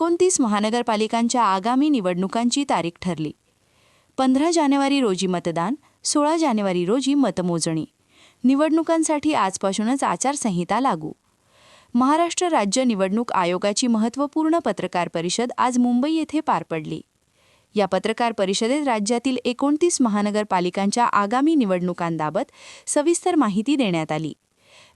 29 महानगरपालिकांच्या आगामी निवडणुकांची तारीख ठरली. 15 जानेवारी रोजी मतदान, 16 जानेवारी रोजी मतमोजणी. निवडणुकांसाठी आजपासूनच आचारसंहिता लागू. महाराष्ट्र राज्य निवडणूक आयोगाची महत्त्वपूर्ण पत्रकार परिषद आज मुंबई येथे पार पडली. या पत्रकार परिषदेत राज्यातील 29 महानगरपालिकांच्या आगामी निवडणुकांबाबत सविस्तर माहिती देण्यात आली.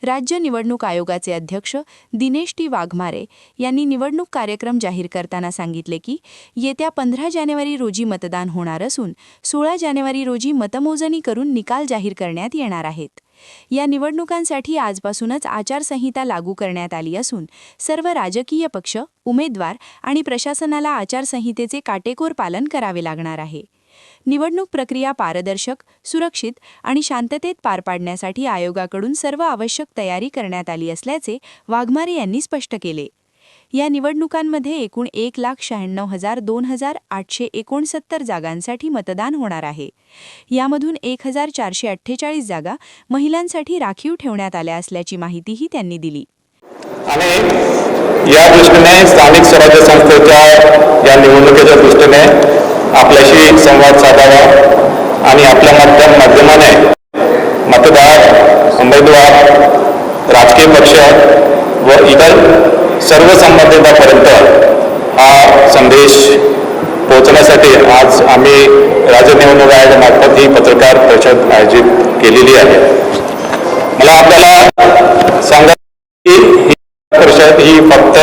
राज्य निवडणूक आयोगाचे अध्यक्ष दिनेश टी वाघमारे यांनी निवडणूक कार्यक्रम जाहीर करताना सांगितले की येत्या 15 जानेवारी रोजी मतदान होणार असून 16 जानेवारी रोजी मतमोजणी करून निकाल जाहीर करण्यात येणार आहेत. या निवडणुकांसाठी आजपासूनच आचारसंहिता लागू करण्यात आली असून सर्व राजकीय पक्ष, उमेदवार आणि प्रशासनाला आचारसंहितेचे काटेकोर पालन करावे लागणार आहे. निवडणूक प्रक्रिया पारदर्शक, सुरक्षित आणि शांततेत पार पाडण्यासाठी आयोगाकडून सर्व आवश्यक तयारी करण्यात आली असल्याचे वाघमारे यांनी स्पष्ट केले. या निवडणुकांमध्ये एकूण 1,96,02,869 जागांसाठी मतदान होणार आहे. यामधून 1,448 जागा महिलांसाठी राखीव ठेवण्यात आल्या असल्याची माहितीही त्यांनी दिली. आणि या दृष्टीने स्थानिक स्वराज्य संस्थेच्या या निवडणुकीच्या दृष्टीने आपल्याशी संवाद साधावा आणि आपल्या माध्यमाने मतदार, उमेदवार, राजकीय पक्ष व इतर सर्व संबंधितांपर्यंत हा संदेश पोहोचण्यासाठी आज आम्ही राज्य निवडणूक आयोगामार्फत ही पत्रकार परिषद आयोजित केलेली आहे. मला आपल्याला सांगा की ही परिषद ही फक्त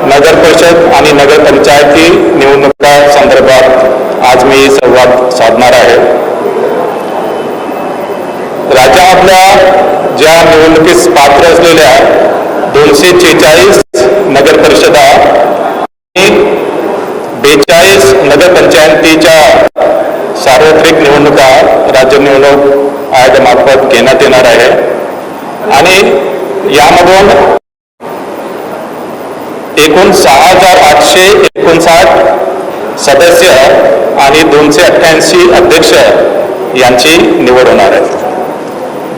नगर परिषद आणि नगरपंचायती निवडणुका संदर्भात आज मी संवाद साधणार आहे. राज्यामधल्या ज्या निवडणुकीस पात्र असलेल्या 246 नगर परिषदा आणि 42 नगरपंचायतीच्या सार्वत्रिक निवडणुका राज्य निवडणूक आयोगामार्फत घेण्यात येणार आहे. आणि यामधून एकूण 6,859 सदस्य आणि 288 अध्यक्ष यांची निवड होणार आहे.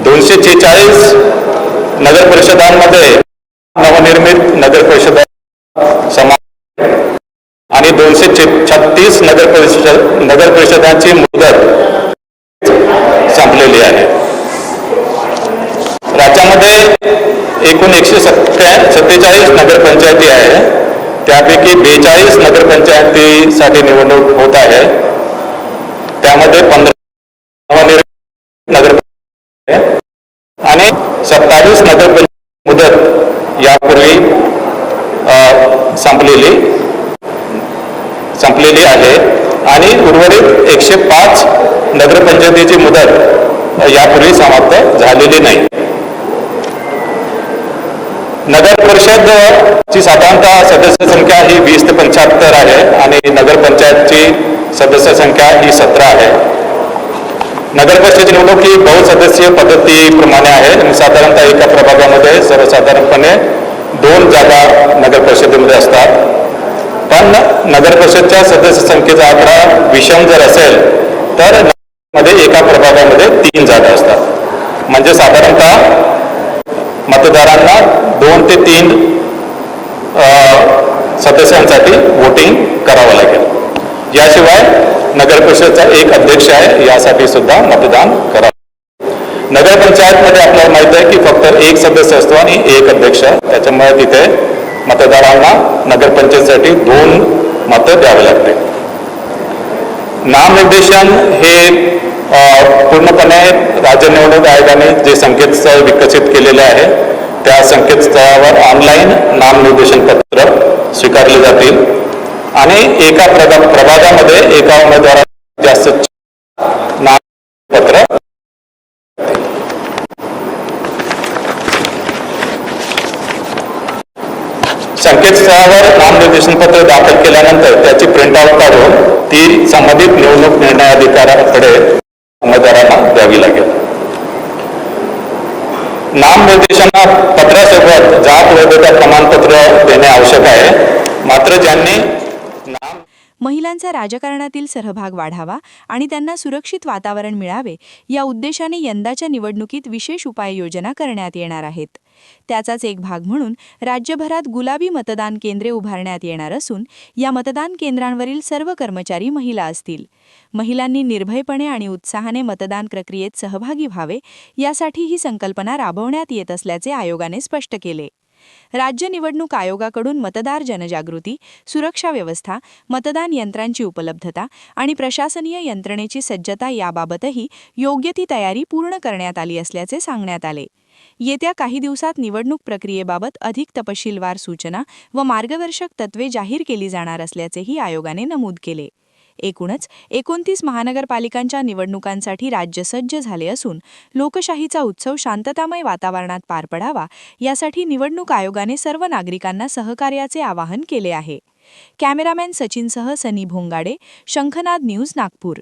246 नगर परिषदांमध्ये नवनिर्मित नगर परिषदा समावेश आणि 236 नगर परिषदांची मुदत संपलेली आहे. राज्यामध्ये एकूण 147 नगरपंचायती आहे. त्यापैकी 42 नगरपंचायतीसाठी निवडणूक होत आहे. त्यामध्ये 15 नगरपंचायती आणि 27 नगरपंचायत मुदत यापूर्वी संपलेली आहे आणि उर्वरित 105 नगरपंचायतीची मुदत यापूर्वी समाप्त झालेली नाही. नगर परिषदची साधारणतः सदस्य संख्या ही 20 ते 75 आहे आणि नगरपंचायतची सदस्य संख्या ही 17 आहे. नगर परिषदेची निवडणूक ही बहुसदस्यीय पद्धतीप्रमाणे आहे आणि साधारणतः एका प्रभागामध्ये सर्वसाधारणपणे 2 जागा नगर परिषदेमध्ये असतात. पण नगर परिषदच्या सदस्य संख्येचा आकडा विषम जर असेल तर मध्ये एका प्रभागामध्ये 3 जागा असतात. म्हणजे साधारणतः मतदारांना 2 ते 3 सदस्यांसाठी वोटिंग करावं लागेल. याशिवाय नगर परिषदेचा एक अध्यक्ष आहे, यासाठी सुद्धा मतदान करावं. नगरपंचायतमध्ये आपल्याला माहिती आहे की फक्त एक सदस्य असतो आणि एक अध्यक्ष. त्याच्यामुळे तिथे मतदारांना नगरपंचायतीसाठी 2 मतं द्यावी लागते. नामनिर्देशन हे पूर्णपणे राज्य निवडणूक आयोगाने जे संकेतस्थळ विकसित केलेले आहे त्या संकेतस्थळावर ऑनलाईन नामनिर्देशन पत्र स्वीकारले जातील आणि एका प्रभागामध्ये एका उमेदवाराला जास्त नामपत्र संकेतस्थळावर नामनिर्देशन पत्र दाखल केल्यानंतर त्याची प्रिंटआउट काढून ती संबंधित निवडणूक निर्णय अधिकाऱ्याकडे उमेदवारांना द्यावी लागेल. नामनिर्देशन पत्रासोबत जात वैधता प्रमाणपत्र देणे आवश्यक आहे. मात्र ज्यांनी महिलांचा राजकारणातील सहभाग वाढावा आणि त्यांना सुरक्षित वातावरण मिळावे या उद्देशाने यंदाच्या निवडणुकीत विशेष उपाययोजना करण्यात येणार आहेत. त्याचाच एक भाग म्हणून राज्यभरात गुलाबी मतदान केंद्रे उभारण्यात येणार असून या मतदान केंद्रांवरील सर्व कर्मचारी महिला असतील. महिलांनी निर्भयपणे आणि उत्साहाने मतदान प्रक्रियेत सहभागी व्हावे यासाठी ही संकल्पना राबवण्यात येत असल्याचे आयोगाने स्पष्ट केले. राज्य निवडणूक आयोगाकडून मतदार जनजागृती, सुरक्षा व्यवस्था, मतदान यंत्रांची उपलब्धता आणि प्रशासनीय यंत्रणेची सज्जता याबाबतही योग्य ती तयारी पूर्ण करण्यात आली असल्याचे सांगण्यात आले. येत्या काही दिवसात निवडणूक प्रक्रियेबाबत अधिक तपशीलवार सूचना व मार्गदर्शक तत्त्वे जाहीर केली जाणार असल्याचेही आयोगाने नमूद केले. एकूणच 29 महानगरपालिकांच्या निवडणुकांसाठी राज्य सज्ज झाले असून लोकशाहीचा उत्सव शांततामय वातावरणात पार पडावा यासाठी निवडणूक आयोगाने सर्व नागरिकांना सहकार्याचे आवाहन केले आहे. कॅमेरामॅन सचिनसह सनी भोंगाडे, शंखनाद न्यूज, नागपूर.